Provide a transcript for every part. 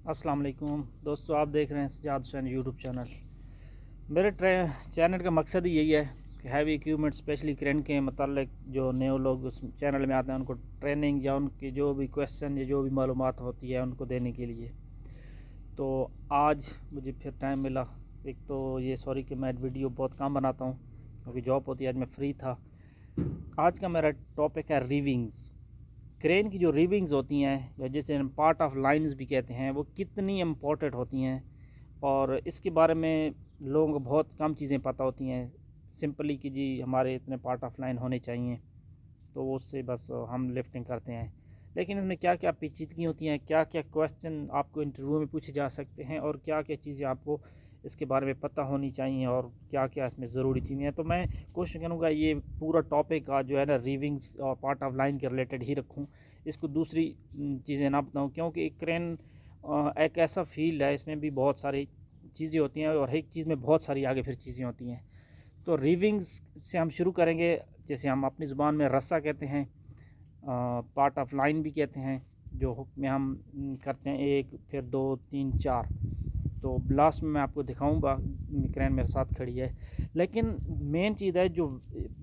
अस्सलाम वालेकुम दोस्तों, आप देख रहे हैं सजाद हुसैन यूट्यूब चैनल। मेरे चैनल का मकसद ही यही है कि हैवी इक्विपमेंट स्पेशली क्रेन के मतलब जो नए लोग उस चैनल में आते हैं उनको ट्रेनिंग या उनकी जो भी क्वेश्चन या जो भी मालूमात होती है उनको देने के लिए। तो आज मुझे फिर टाइम मिला। एक तो ये सॉरी कि मैं वीडियो बहुत कम बनाता हूँ क्योंकि जॉब होती है, आज मैं फ्री था। आज का मेरा टॉपिक है रिविंग्स। क्रेन की जो रिविंग्स होती हैं या जिसे हम पार्ट ऑफ लाइंस भी कहते हैं, वो कितनी इम्पोर्टेंट होती हैं और इसके बारे में लोगों को बहुत कम चीज़ें पता होती हैं। सिंपली कि जी हमारे इतने पार्ट ऑफ लाइन होने चाहिए, तो वो उससे बस हम लिफ्टिंग करते हैं। लेकिन इसमें क्या क्या पेचीदगी होती हैं, क्या क्या क्वेश्चन आपको इंटरव्यू में पूछे जा सकते हैं और क्या क्या चीज़ें आपको इसके बारे में पता होनी चाहिए और क्या क्या इसमें ज़रूरी चीज़ें हैं। तो मैं कोशिश करूँगा ये पूरा टॉपिक का जो है ना रिविंग्स और पार्ट ऑफ लाइन के रिलेटेड ही रखूँ, इसको दूसरी चीज़ें ना बताऊँ, क्योंकि क्रेन एक ऐसा फील्ड है, इसमें भी बहुत सारी चीज़ें होती हैं और एक चीज़ में बहुत सारी आगे फिर चीज़ें होती हैं। तो रिविंग्स से हम शुरू करेंगे। जैसे हम अपनी ज़ुबान में रस्सा कहते हैं, पार्ट ऑफ लाइन भी कहते हैं, जो हुक में हम करते हैं 1 फिर 2 3 4। तो लास्ट में मैं आपको दिखाऊंगा, क्रेन मेरे साथ खड़ी है। लेकिन मेन चीज़ है जो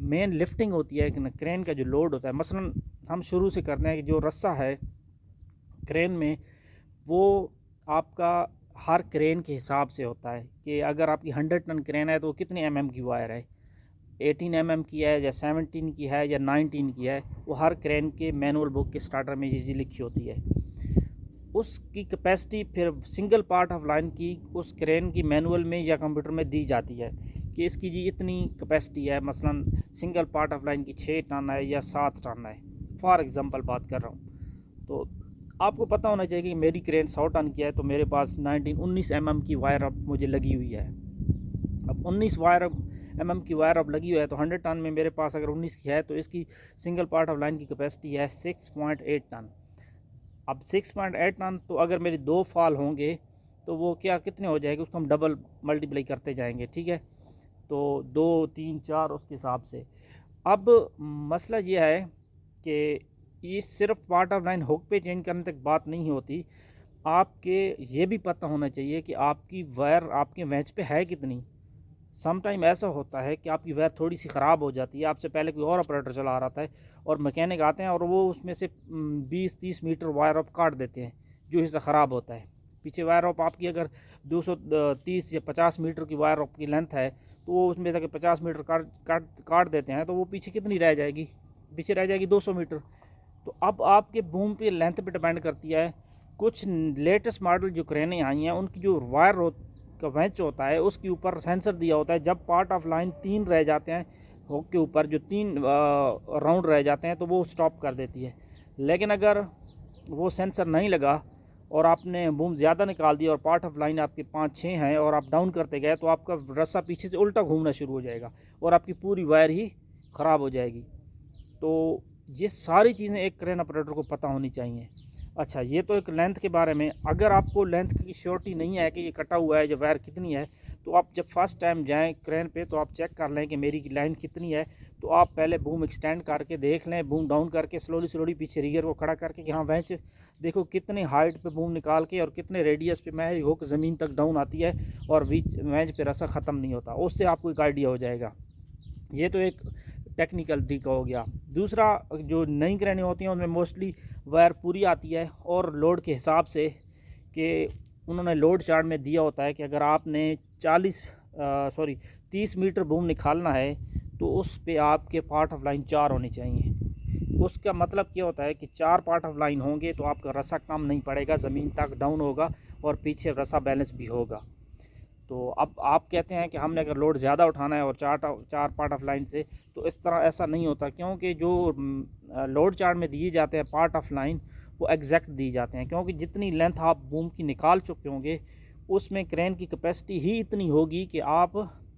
मेन लिफ्टिंग होती है कि क्रेन का जो लोड होता है, मसलन हम शुरू से करते हैं कि जो रस्सा है क्रेन में, वो आपका हर क्रेन के हिसाब से होता है कि अगर आपकी 100 टन क्रेन है तो कितने mm की वायर है, 18 mm की है या 17 की है या 19 की है, वो हर क्रेन के मैनुअल बुक के स्टार्टर में ये लिखी होती है। उसकी कैपेसिटी फिर सिंगल पार्ट ऑफ लाइन की उस क्रेन की मैनुअल में या कंप्यूटर में दी जाती है कि इसकी जी इतनी कैपेसिटी है। मसलन सिंगल पार्ट ऑफ लाइन की 6 टन है या 7 टन है, फॉर एग्जांपल बात कर रहा हूँ। तो आपको पता होना चाहिए कि मेरी क्रेन 100 टन की है, तो मेरे पास 19 mm की वायर अब मुझे लगी हुई है। अब 19 mm की वायर अब लगी हुई है, तो 100 टन में मेरे पास अगर 19 की है तो इसकी सिंगल पार्ट ऑफ लाइन की कैपेसिटी है 6.8 टन। अब 6.8 टन, तो अगर मेरे 2 फॉल होंगे तो वो क्या कितने हो जाएंगे, उसको हम डबल मल्टीप्लाई करते जाएंगे, ठीक है। तो 2 3 4 उसके हिसाब से। अब मसला ये है कि ये सिर्फ पार्ट ऑफ लाइन हुक पे चेंज करने तक बात नहीं होती, आपके ये भी पता होना चाहिए कि आपकी वायर आपके वेंच पे है कितनी। सम टाइम ऐसा होता है कि आपकी वायर थोड़ी सी ख़राब हो जाती है, आपसे पहले कोई और ऑपरेटर चला रहा था और मैकेनिक आते हैं और वो उसमें से 20-30 मीटर वायर ऑफ काट देते हैं, जो हिस्सा ख़राब होता है। पीछे वायर ऑफ आपकी अगर 230 या 50 मीटर की वायर ऑफ की लेंथ है, तो वो उसमें से 50 मीटर काट देते हैं, तो वो पीछे कितनी रह जाएगी, पीछे रह जाएगी 200 मीटर। तो अब आपके बूम पे लेंथ पे डिपेंड करती है। कुछ लेटेस्ट मॉडल जो क्रेनें आई हैं, उनकी जो वायर का वेंच होता है उसके ऊपर सेंसर दिया होता है। जब पार्ट ऑफ लाइन 3 रह जाते हैं, हुक के ऊपर जो 3 राउंड रह जाते हैं, तो वो स्टॉप कर देती है। लेकिन अगर वो सेंसर नहीं लगा और आपने बूम ज़्यादा निकाल दिया और पार्ट ऑफ लाइन आपके 5-6 हैं और आप डाउन करते गए, तो आपका रस्सा पीछे से उल्टा घूमना शुरू हो जाएगा और आपकी पूरी वायर ही ख़राब हो जाएगी। तो ये सारी चीज़ें एक क्रेन ऑपरेटर को पता होनी चाहिए। अच्छा, ये तो एक लेंथ के बारे में। अगर आपको लेंथ की श्योरिटी नहीं है कि ये कटा हुआ है या वायर कितनी है, तो आप जब फर्स्ट टाइम जाएं क्रेन पे तो आप चेक कर लें कि मेरी लाइन कितनी है। तो आप पहले बूम एक्सटेंड करके देख लें, बूम डाउन करके स्लोली पीछे रिगर को खड़ा करके कि हाँ वेंच देखो कितने हाइट पे बूम निकाल के और कितने रेडियस पे मेरी हुक ज़मीन तक डाउन आती है और वेंच पे रस्सा ख़त्म नहीं होता, उससे आपको एक आइडिया हो जाएगा। ये तो एक टेक्निकल तरीका हो गया। दूसरा, जो नई क्रेनें होती हैं उनमें मोस्टली वायर पूरी आती है और लोड के हिसाब से कि उन्होंने लोड चार्ट में दिया होता है कि अगर आपने 30 मीटर बूम निकालना है तो उस पे आपके पार्ट ऑफ लाइन 4 होने चाहिए। उसका मतलब क्या होता है कि 4 पार्ट ऑफ लाइन होंगे तो आपका रस्सा कम नहीं पड़ेगा, ज़मीन तक डाउन होगा और पीछे रस्सा बैलेंस भी होगा। तो अब आप कहते हैं कि हमने अगर लोड ज़्यादा उठाना है और चार पार्ट ऑफ लाइन से, तो इस तरह ऐसा नहीं होता, क्योंकि जो लोड चार्ट में दिए जाते हैं पार्ट ऑफ लाइन वो एग्जैक्ट दिए जाते हैं, क्योंकि जितनी लेंथ आप बूम की निकाल चुके होंगे उसमें क्रेन की कैपेसिटी ही इतनी होगी कि आप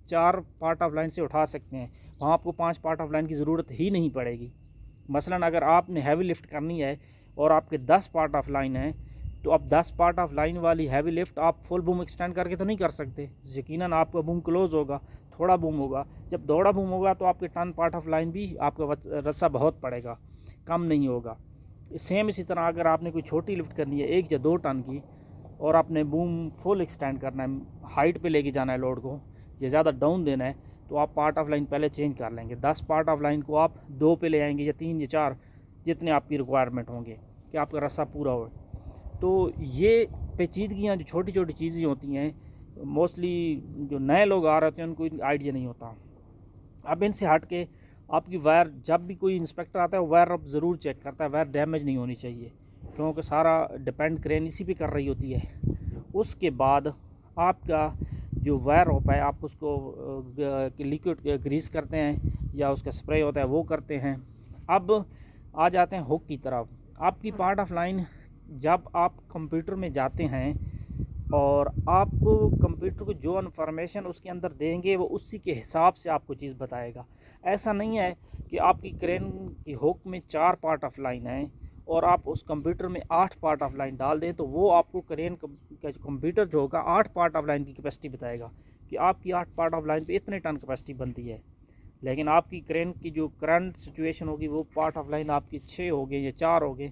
4 पार्ट ऑफ लाइन से उठा सकते हैं। वहाँ आपको 5 पार्ट ऑफ लाइन की ज़रूरत ही नहीं पड़ेगी। मसलन अगर आपने हैवी लिफ्ट करनी है और आपके 10 पार्ट ऑफ लाइन है, तो अब 10 पार्ट ऑफ लाइन वाली हैवी लिफ्ट आप फुल बूम एक्सटेंड करके तो नहीं कर सकते। यकीनन आपका बूम क्लोज होगा, थोड़ा बूम होगा। जब थोड़ा बूम होगा तो आपके 10 पार्ट ऑफ लाइन भी आपका रस्सा बहुत पड़ेगा, कम नहीं होगा। सेम इसी तरह अगर आपने कोई छोटी लिफ्ट करनी है 1 या 2 टन की, और आपने बूम फुल एक्सटेंड करना है, हाइट पे लेके जाना है लोड को, ये ज़्यादा डाउन देना है, तो आप पार्ट ऑफ लाइन पहले चेंज कर लेंगे। 10 पार्ट ऑफ लाइन को आप 2 पे ले आएंगे या 3 या 4, जितने आपकी रिक्वायरमेंट होंगे कि आपका रस्सा पूरा हो। तो ये पेचीदगियाँ जो छोटी छोटी चीज़ें होती हैं, मोस्टली जो नए लोग आ रहे होते हैं उनको आइडिया नहीं होता। अब इनसे हट के आपकी वायर, जब भी कोई इंस्पेक्टर आता है वो वायर अब ज़रूर चेक करता है, वायर डैमेज नहीं होनी चाहिए, क्योंकि सारा डिपेंड क्रेन इसी पे कर रही होती है। उसके बाद आपका जो वायर होता है, आप उसको लिक्विड ग्रीस करते हैं या उसका स्प्रे होता है वो करते हैं। अब आ जाते हैं हुक की तरफ। आपकी पार्ट ऑफ लाइन, जब आप कंप्यूटर में जाते हैं और आप कंप्यूटर को जो इन्फॉर्मेशन उसके अंदर देंगे वो उसी के हिसाब से आपको चीज़ बताएगा। ऐसा नहीं है कि आपकी क्रेन की हुक में 4 पार्ट ऑफ लाइन है और आप उस कंप्यूटर में 8 पार्ट ऑफ लाइन डाल दें तो वो आपको क्रेन का जो कंप्यूटर जो होगा 8 पार्ट ऑफ लाइन की कैपेसिटी बताएगा कि आपकी 8 पार्ट ऑफ लाइन पे इतने टन कैपेसिटी बनती है। लेकिन आपकी क्रेन की जो करंट सिचुएशन होगी, वो पार्ट ऑफ लाइन आपकी 6 हो गए या 4 हो गए,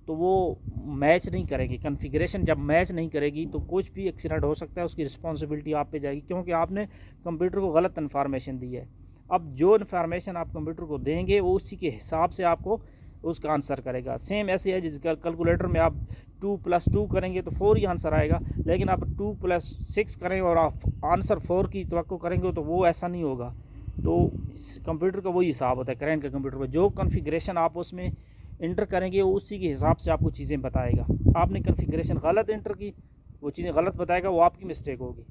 तो वो मैच नहीं करेंगे। कॉन्फ़िगरेशन जब मैच नहीं करेगी तो कुछ भी एक्सीडेंट हो सकता है, उसकी रिस्पॉन्सिबिलिटी आप पे जाएगी, क्योंकि आपने कंप्यूटर को गलत इन्फॉर्मेशन दी है। अब जो इन्फॉर्मेशन आप कंप्यूटर को देंगे वो उसी के हिसाब से आपको उसका आंसर करेगा। सेम ऐसे है जिस कैलकुलेटर में आप 2 + 2 करेंगे तो 4 ही आंसर आएगा, लेकिन आप 2 + 6 करेंगे और आप आंसर 4 की तवक्को करेंगे तो वो ऐसा नहीं होगा। तो कंप्यूटर का वही हिसाब होता है, क्रेन के कंप्यूटर में जो कॉन्फ़िगरेशन आप उसमें इंटर करेंगे वो उसी के हिसाब से आपको चीज़ें बताएगा। आपने कॉन्फ़िगरेशन गलत इंटर की, वो चीज़ें गलत बताएगा, वो आपकी मिस्टेक होगी।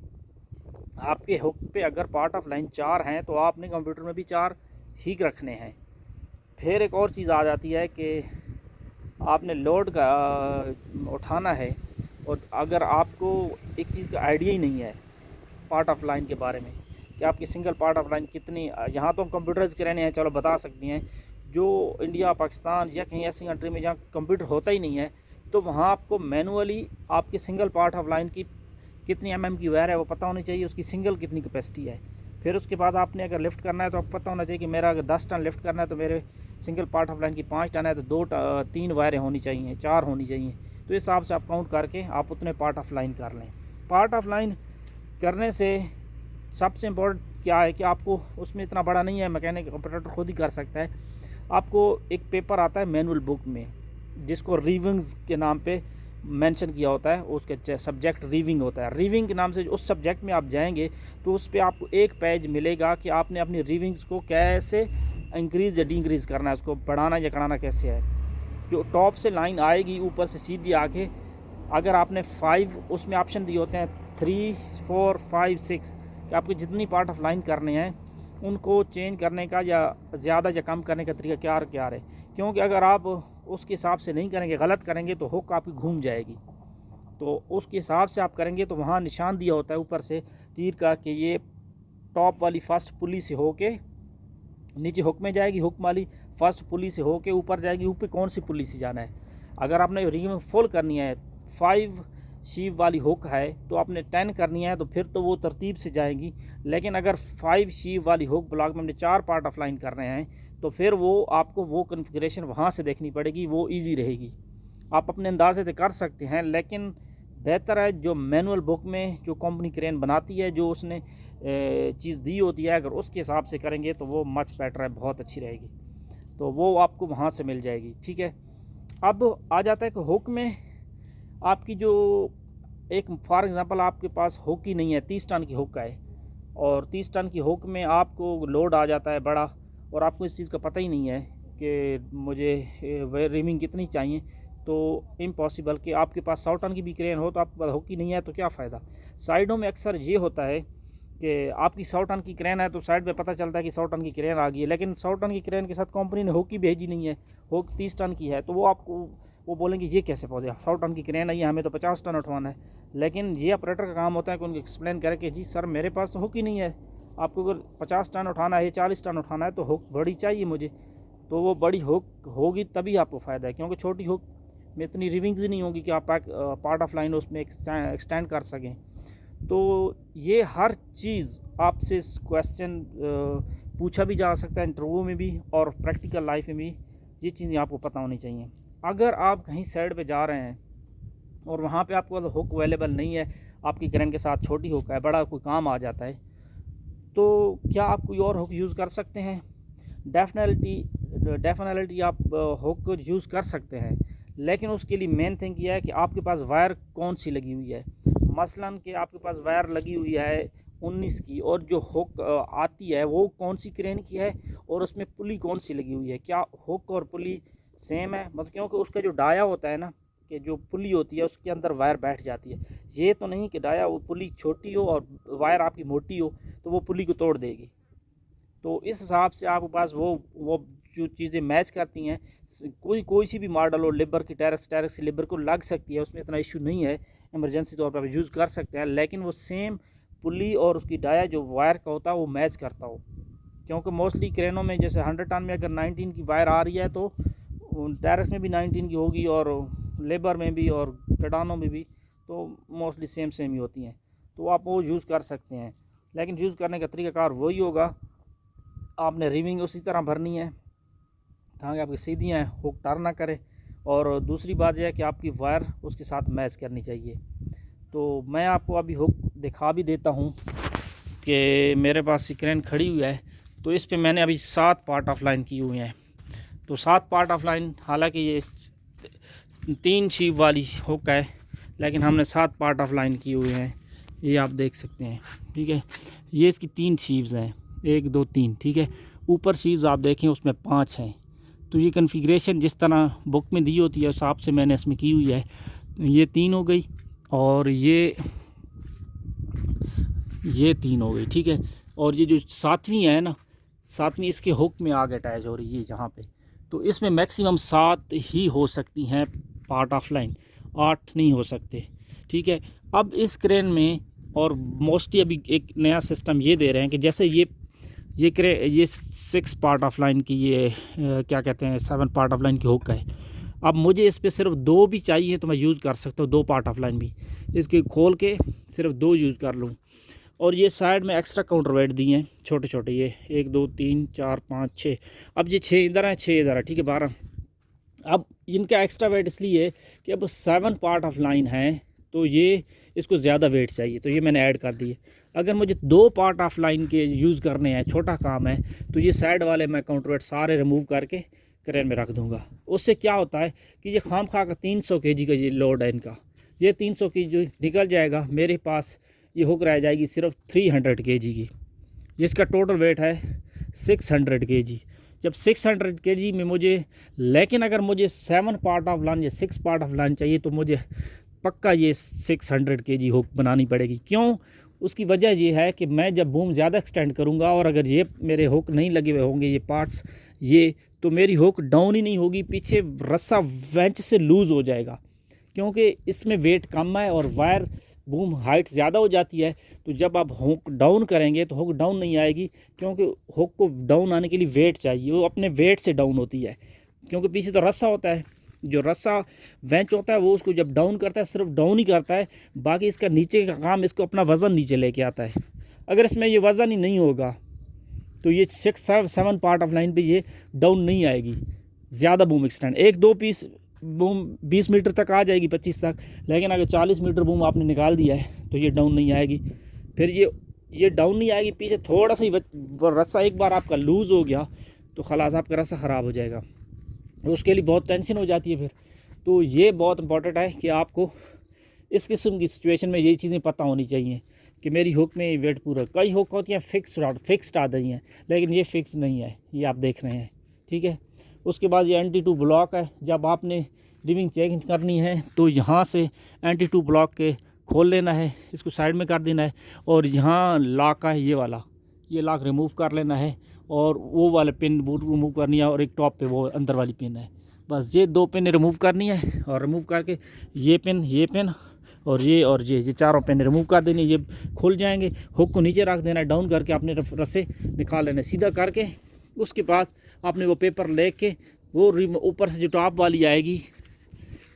आपके हुक पे अगर पार्ट ऑफ लाइन 4 हैं तो आपने कंप्यूटर में भी 4 ही रखने हैं। फिर एक और चीज़ आ जाती है कि आपने लोड का उठाना है और अगर आपको एक चीज़ का आइडिया ही नहीं है पार्ट ऑफ लाइन के बारे में कि आपकी सिंगल पार्ट ऑफ लाइन कितनी, यहाँ तो हम कंप्यूटर्स के रहने हैं, चलो बता सकती हैं। जो इंडिया, पाकिस्तान या कहीं ऐसी कंट्री में जहाँ कंप्यूटर होता ही नहीं है, तो वहाँ आपको मैनुअली आपकी सिंगल पार्ट ऑफ लाइन की कितनी mm की वायर है वो पता होनी चाहिए, उसकी सिंगल कितनी कैपेसिटी है। फिर उसके बाद आपने अगर लिफ्ट करना है तो आपको पता होना चाहिए कि मेरा अगर 10 टन लिफ्ट करना है तो मेरे सिंगल पार्ट ऑफ लाइन की 5 टन है तो 3 वायरें होनी चाहिए, 4 होनी चाहिए। तो इस हिसाब से आप काउंट करके आप उतने पार्ट ऑफ लाइन कर लें। पार्ट ऑफ लाइन करने से सबसे इम्पोर्टेंट क्या है कि आपको उसमें इतना बड़ा नहीं है, मैकेनिक ऑपरेटर खुद ही कर सकता है। आपको एक पेपर आता है मैनुअल बुक में जिसको रिविंग्स के नाम पे मेंशन किया होता है, उसके सब्जेक्ट रिविंग होता है। रिविंग के नाम से उस सब्जेक्ट में आप जाएंगे तो उस पर आपको एक पेज मिलेगा कि आपने अपनी रिविंग्स को कैसे इंक्रीज़ या डिक्रीज़ करना है, उसको बढ़ाना या घटाना कैसे है। जो टॉप से लाइन आएगी ऊपर से सीधी आके, अगर आपने 5 उसमें ऑप्शन दिए होते हैं 3, 4, 5, 6 कि आपको जितनी पार्ट ऑफ लाइन करने हैं उनको चेंज करने का या ज़्यादा या कम करने का तरीका क्या है। क्योंकि अगर आप उसके हिसाब से नहीं करेंगे, गलत करेंगे तो हुक आपकी घूम जाएगी। तो उसके हिसाब से आप करेंगे तो वहाँ निशान दिया होता है ऊपर से तीर का कि ये टॉप वाली फर्स्ट पुली से होके नीचे हुक में जाएगी, हुक वाली फर्स्ट पुली से होके ऊपर जाएगी, ऊपर कौन सी पुली से जाना है। अगर आपने रिंग फुल करनी है, 5 शीव वाली हुक है तो आपने 10 करनी है तो फिर तो वो तरतीब से जाएंगी। लेकिन अगर 5 शीव वाली हुक ब्लॉक में हमने 4 पार्ट ऑफ लाइन कर रहे हैं तो फिर वो आपको वो कॉन्फ़िगरेशन वहाँ से देखनी पड़ेगी, वो इजी रहेगी। आप अपने अंदाजे से कर सकते हैं, लेकिन बेहतर है जो मैनुअल बुक में जो कंपनी क्रेन बनाती है, जो उसने चीज़ दी होती है, अगर उसके हिसाब से करेंगे तो वो मच बेटर है, बहुत अच्छी रहेगी। तो वो आपको वहाँ से मिल जाएगी, ठीक है। अब आ जाता है कि हुक में आपकी जो एक फॉर एग्ज़ाम्पल आपके पास हुक ही नहीं है, 30 टन की हुक है और 30 टन की हुक में आपको लोड आ जाता है बड़ा और आपको इस चीज़ का पता ही नहीं है कि मुझे रिमिंग कितनी चाहिए, तो इम्पॉसिबल कि आपके पास 100 टन की भी क्रेन हो तो आपके पास हुक ही नहीं है तो क्या फ़ायदा। साइडों में अक्सर ये होता है कि आपकी 100 टन की क्रेन है तो साइड पे पता चलता है कि 100 टन की क्रेन आ गई है, लेकिन 100 टन की क्रेन के साथ कंपनी ने हुक ही भेजी नहीं है, हुक 30 टन की है, तो वो बोलेंगे ये कैसे पहुँचे, 100 टन की क्रेन है ये, हमें तो 50 टन उठवाना है। लेकिन ये ऑपरेटर का काम होता है कि उनको एक्सप्लेन करे कि जी सर मेरे पास तो हुक ही नहीं है, आपको अगर 50 टन उठाना है, 40 टन उठाना है तो हुक बड़ी चाहिए मुझे। तो वो बड़ी हुक होगी तभी आपको फ़ायदा है, क्योंकि छोटी हुक में इतनी रिविंग्स ही नहीं होगी कि आप पार्ट ऑफ लाइन उसमें एक्सटेंड कर सकें। तो ये हर चीज़ आपसे क्वेश्चन पूछा भी जा सकता है इंटरव्यू में भी और प्रैक्टिकल लाइफ में भी, ये चीज़ें आपको पता होनी चाहिए। अगर आप कहीं साइड पे जा रहे हैं और वहाँ पे आपको हुक अवेलेबल नहीं है, आपकी क्रेन के साथ छोटी हुक है, बड़ा कोई काम आ जाता है, तो क्या आप कोई और हुक यूज़ कर सकते हैं? डेफिनेटली आप हुक यूज़ कर सकते हैं, लेकिन उसके लिए मेन थिंग यह है कि आपके पास वायर कौन सी लगी हुई है। मसलन कि आपके पास वायर लगी हुई है 19 की, और जो हुक आती है वो कौन सी क्रेन की है, और उसमें पुली कौन सी लगी हुई है। क्या हुक और पुली सेम है? मतलब क्योंकि उसका जो डाया होता है ना, कि जो पुली होती है उसके अंदर वायर बैठ जाती है। ये तो नहीं कि डाया वो पुली छोटी हो और वायर आपकी मोटी हो तो वो पुली को तोड़ देगी। तो इस हिसाब से आपके पास वो जो चीज़ें मैच करती हैं, कोई सी भी मॉडल हो, लिबर की टैरेक्स लिबर को लग सकती है, उसमें इतना इशू नहीं है, इमरजेंसी तौर पर यूज़ कर सकते हैं, लेकिन वो सेम पुली और उसकी डाया जो वायर का होता है वो मैच करता हो। क्योंकि मोस्टली क्रेनों में जैसे 100 टन में अगर 19 की वायर आ रही है तो टैरेक्स में भी 19 की होगी, और लेबर में भी और टडानों में भी तो मोस्टली सेम ही होती हैं, तो आप वो यूज़ कर सकते हैं। लेकिन यूज़ करने का तरीकाकार वही होगा, आपने रिविंग उसी तरह भरनी है ताकि आपकी सीधियाँ हुक टर्न ना करे, और दूसरी बात यह है कि आपकी वायर उसके साथ मैच करनी चाहिए। तो मैं आपको अभी हुक दिखा भी देता हूँ कि मेरे पास क्रेन खड़ी हुई है, तो इस पे मैंने अभी 7 पार्ट ऑफ लाइन की हुई हैं। तो 7 पार्ट ऑफ लाइन, हालांकि ये 3 शीप वाली हुक है, लेकिन हमने 7 पार्ट ऑफ लाइन की हुई हैं, ये आप देख सकते हैं। ठीक है, ये इसकी 3 शीव्स हैं, 1 2 3। ठीक है, ऊपर शीव्स आप देखें उसमें 5 हैं। तो ये कन्फिग्रेशन जिस तरह बुक में दी होती है उस हिसाब से मैंने इसमें की हुई है। ये 3 हो गई और ये 3 हो गई। ठीक है, और ये जो 7वीं है ना, 7वीं इसके हुक में आगे अटैच हो रही है यहाँ पे। तो इसमें मैक्सिमम 7 ही हो सकती हैं पार्ट ऑफ लाइन, 8 नहीं हो सकते। ठीक है, अब इस क्रेन में और मोस्टली अभी एक नया सिस्टम ये दे रहे हैं कि जैसे ये 6 पार्ट ऑफ लाइन की, ये क्या कहते हैं 7 पार्ट ऑफ लाइन की हुक है। अब मुझे इस पर सिर्फ 2 भी चाहिए तो मैं यूज़ कर सकता हूँ, 2 पार्ट ऑफ लाइन भी इसके खोल के सिर्फ 2 यूज़ कर लूँ। और ये साइड में एक्स्ट्रा काउंटर वेट दिए हैं छोटे छोटे, ये 1 2 3 4 5 6। अब ये 6 इधर है, 6 इधर है। ठीक है, 12। अब इनका एक्स्ट्रा वेट इसलिए कि अब 7 पार्ट ऑफ लाइन है तो ये इसको ज़्यादा वेट चाहिए, तो ये मैंने ऐड कर दिए। अगर मुझे 2 पार्ट ऑफ लाइन के यूज़ करने हैं, छोटा काम है, तो ये साइड वाले मैं काउंटर वेट सारे रिमूव करके क्रेन में रख दूंगा। उससे क्या होता है कि ये खाम खा का 300 kg का ये लोड है इनका, ये 300 kg निकल जाएगा, मेरे पास ये हुक रह जाएगी सिर्फ 300 kg की, जिसका टोटल वेट है 600 kg। जब 600 kg में मुझे, लेकिन अगर मुझे 7 पार्ट ऑफ लाइन या 6 पार्ट ऑफ लाइन चाहिए तो मुझे पक्का ये 600 kg हुक बनानी पड़ेगी। क्यों? उसकी वजह ये है कि मैं जब बूम ज़्यादा एक्सटेंड करूँगा और अगर ये मेरे हुक नहीं लगे हुए होंगे ये पार्ट्स, ये तो मेरी हुक डाउन ही नहीं होगी, पीछे रस्सा वेंच से लूज़ हो जाएगा, क्योंकि इसमें वेट कम है और वायर बूम हाइट ज़्यादा हो जाती है। तो जब आप हुक डाउन करेंगे तो हुक डाउन नहीं आएगी, क्योंकि हुक को डाउन आने के लिए वेट चाहिए, वो अपने वेट से डाउन होती है, क्योंकि पीछे तो रस्सा होता है, जो रस्सा वेंच होता है वो उसको जब डाउन करता है सिर्फ डाउन ही करता है, बाकी इसका नीचे का काम इसको अपना वज़न नीचे लेके आता है। अगर इसमें ये वज़न ही नहीं होगा तो ये 6-7 पार्ट ऑफ लाइन पे ये डाउन नहीं आएगी। ज़्यादा boom extend 1-2 piece boom 20 metre तक आ जाएगी, 25 तक, लेकिन अगर 40 मीटर बूम आपने निकाल दिया है तो ये डाउन नहीं आएगी। फिर ये डाउन नहीं आएगी, पीछे थोड़ा सा ही रस्सा एक बार आपका लूज़ हो गया तो खलास आपका रस्सा ख़राब हो जाएगा, उसके लिए बहुत टेंशन हो जाती है फिर। तो ये बहुत इंपॉर्टेंट है कि आपको इस किस्म की सिचुएशन में यही चीज़ें पता होनी चाहिए कि मेरी हुक में वेट पूरा। कई हुक होती हैं फिक्स्ड आ रही हैं, लेकिन ये फिक्स नहीं है, ये आप देख रहे हैं। ठीक है, उसके बाद ये NT2 ब्लॉक है। जब आपने रिविंग चेक करनी है तो यहाँ से NT2 ब्लॉक के खोल लेना है, इसको साइड में कर देना है, और यहाँ लॉक है ये वाला, ये लॉक रिमूव कर लेना है, और वो वाले पिन वो रिमूव करनी है, और एक टॉप पे वो अंदर वाली पिन है। बस ये 2 पिन रिमूव करनी है, और रिमूव करके ये पिन और ये चारों पिन रिमूव कर देनी, ये खुल जाएंगे। हुक को नीचे रख देना, डाउन करके अपने रस्से निकाल लेना सीधा करके। उसके बाद आपने वो पेपर लेके वो ऊपर से जो टॉप वाली आएगी,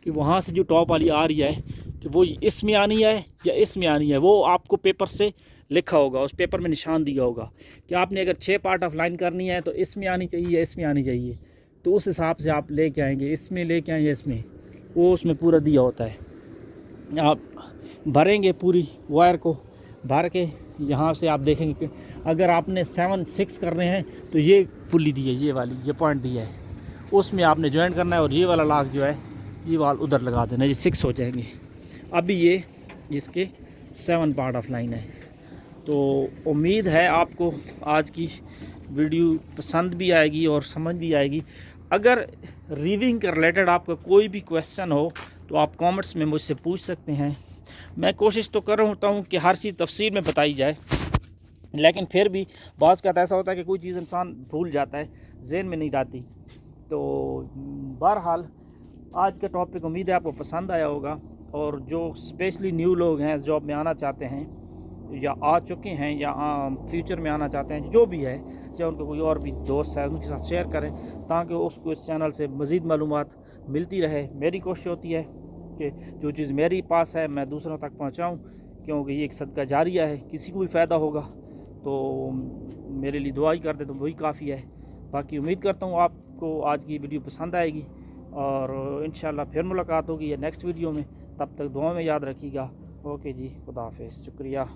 कि वहाँ से जो टॉप वाली आ रही है कि वो इसमें आनी है या इसमें आनी है, वो आपको पेपर से लिखा होगा, उस पेपर में निशान दिया होगा कि आपने अगर 6 पार्ट ऑफ लाइन करनी है तो इसमें आनी चाहिए या इसमें आनी चाहिए। तो उस हिसाब से आप लेके आएंगे, इसमें लेके आएंगे, इसमें वो उसमें पूरा दिया होता है। आप भरेंगे पूरी वायर को, भर के यहाँ से आप देखेंगे कि अगर आपने 7-6 करने हैं तो ये पुली दी है, ये वाली, ये पॉइंट दिया है, उसमें आपने ज्वाइन करना है और ये वाला लाख जो है ये वाल उधर लगा देना, ये 6 हो जाएंगे। अभी ये इसके 7 पार्ट ऑफ लाइन है। तो उम्मीद है आपको आज की वीडियो पसंद भी आएगी और समझ भी आएगी। अगर रीविंग के रिलेटेड आपका कोई भी क्वेश्चन हो तो आप कमेंट्स में मुझसे पूछ सकते हैं। मैं कोशिश तो कर रहा हूँ कि हर चीज़ तफसील में बताई जाए, लेकिन फिर भी बाज़ का ऐसा होता है कि कोई चीज़ इंसान भूल जाता है, जहन में नहीं रहती। तो बहरहाल आज का टॉपिक उम्मीद है आपको पसंद आया होगा, और जो स्पेशली न्यू लोग हैं, जॉब में आना चाहते हैं या आ चुके हैं या फ्यूचर में आना चाहते हैं, जो भी है, चाहे उनका कोई और भी दोस्त है उनके साथ शेयर करें ताकि उसको इस चैनल से मज़ीद मालूमात मिलती रहे। मेरी कोशिश होती है कि जो चीज़ मेरे पास है मैं दूसरों तक पहुंचाऊं, क्योंकि ये एक सदका जारिया है, किसी को भी फ़ायदा होगा तो मेरे लिए दुआ ही कर दे तो वही काफ़ी है। बाकी उम्मीद करता हूँ आपको आज की वीडियो पसंद आएगी और इंशाल्लाह फिर मुलाकात होगी या नेक्स्ट वीडियो में। तब तक दुआ में याद रखिएगा। ओके जी, खुदा हाफिज़, शुक्रिया।